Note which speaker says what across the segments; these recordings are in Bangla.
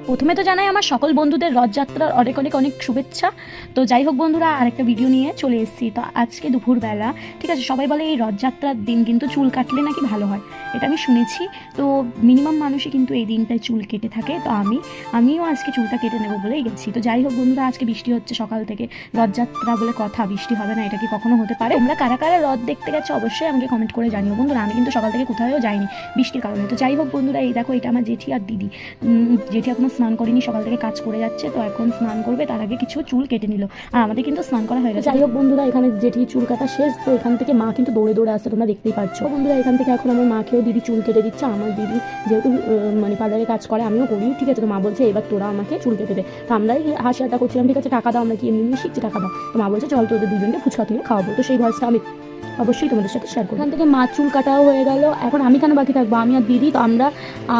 Speaker 1: প্রথমে তো জানাই আমার সকল বন্ধুদের রথযাত্রার অনেক অনেক অনেক শুভেচ্ছা। তো যাই হোক বন্ধুরা, আরেকটা ভিডিও নিয়ে চলে এসেছি। তো আজকে দুপুরবেলা, ঠিক আছে, সবাই বলে এই রথযাত্রার দিন কিন্তু চুল কাটলে নাকি ভালো হয়, এটা আমি শুনেছি। তো মিনিমাম মানুষই কিন্তু এই দিনটায় চুল কেটে থাকে। তো আমিও আজকে চুলটা কেটে নেবো বলেই গেছি। তো যাই হোক বন্ধুরা, আজকে বৃষ্টি হচ্ছে সকাল থেকে, রথযাত্রা বলে কথা, বৃষ্টি হবে না এটা কি কখনো হতে পারে? তোমরা কারা কারা রথ দেখতে গেছো অবশ্যই আমাকে কমেন্ট করে জানিও বন্ধুরা। আমি কিন্তু সকাল থেকে কোথাও যাইনি বৃষ্টির কারণে। তো যাই হোক বন্ধুরা, এই দেখো, এটা আমার জেঠি আর দিদি। জেঠি এখনো স্নান করেনি, সকাল থেকে কাজ করে যাচ্ছে, তো এখন স্নান করবে, তার আগে কিছু চুল কেটে নিল। আর আমাদের কিন্তু স্নান করা হয়ে গেছে। যাই হোক বন্ধুরা, এখানে জেঠি চুল কাটা শেষ। তো এখান থেকে মা কিন্তু দৌড়ে দৌড়ে আসছে, তোমরা দেখতেই পাচ্ছ বন্ধুরা। এখান থেকে এখন আমার মাকেও দিদি চুল কেটে দিচ্ছে। আমার দিদি যেহেতু মানে পার্লারে কাজ করে, আমিও করি, ঠিক আছে। তো মা বলছে এবার তোরা আমাকে চুল কেটে দে। তো আমরাই হাসি আড্ডা করছিলাম, ঠিক আছে, টাকা দাও, আমরা কি এমনি শিখছি, টাকা দাও। তো মা বলছে চল তোদের দুজনকে ফুচকা কিনে খাওয়াবো। তো সেই ভয়েসটা আমি অবশ্যই তোমাদের সাথে শেয়ার করবো। এখান থেকে মা চুল কাটাও হয়ে গেল, এখন আমি কেন বাকি থাকবো, আমি আর দিদি। তো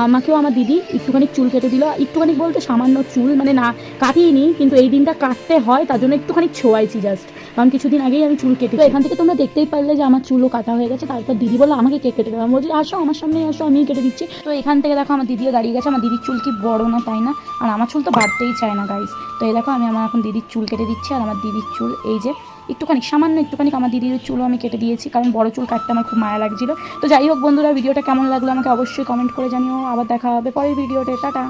Speaker 1: আমাকেও আমার দিদি একটুখানি চুল কেটে দিল। একটুখানি বলতে সামান্য চুল, মানে না কাটিয়ে নিই, কিন্তু এই দিনটা কাটতে হয়, তার জন্য একটুখানি ছোঁয়াইছি জাস্ট, কারণ কিছুদিন আগেই আমি চুল কেটে। তো এখান থেকে তোমরা দেখতেই পারলে যে আমার চুলও কাটা হয়ে গেছে। তারপর দিদি বললো আমাকে কেক কেটে দেবো। আমি বলছি আসো আমার সামনে আসো, আমি কেটে দিচ্ছি। তো এখান থেকে দেখো আমার দিদিও দাঁড়িয়ে গেছে। আমার দিদির চুল কি বড় না তাই না, আর আমার চুল তো বাড়তেই চায় না গাইস। তো এই দেখো আমি এখন দিদির চুল কেটে দিচ্ছি। আর আমার দিদির চুল এই যে একটুখানি সামান্য একটুখানি আমার দিদির চুলও আমি কেটে দিয়েছি, কারণ বড় চুল কাটতে আমার খুব মায়া লাগছিল। তো যাই হোক বন্ধুরা, ভিডিওটা কেমন লাগলো আমাকে অবশ্যই কমেন্ট করে জানিও। আবার দেখা হবে পরের ভিডিওতে, টাটা।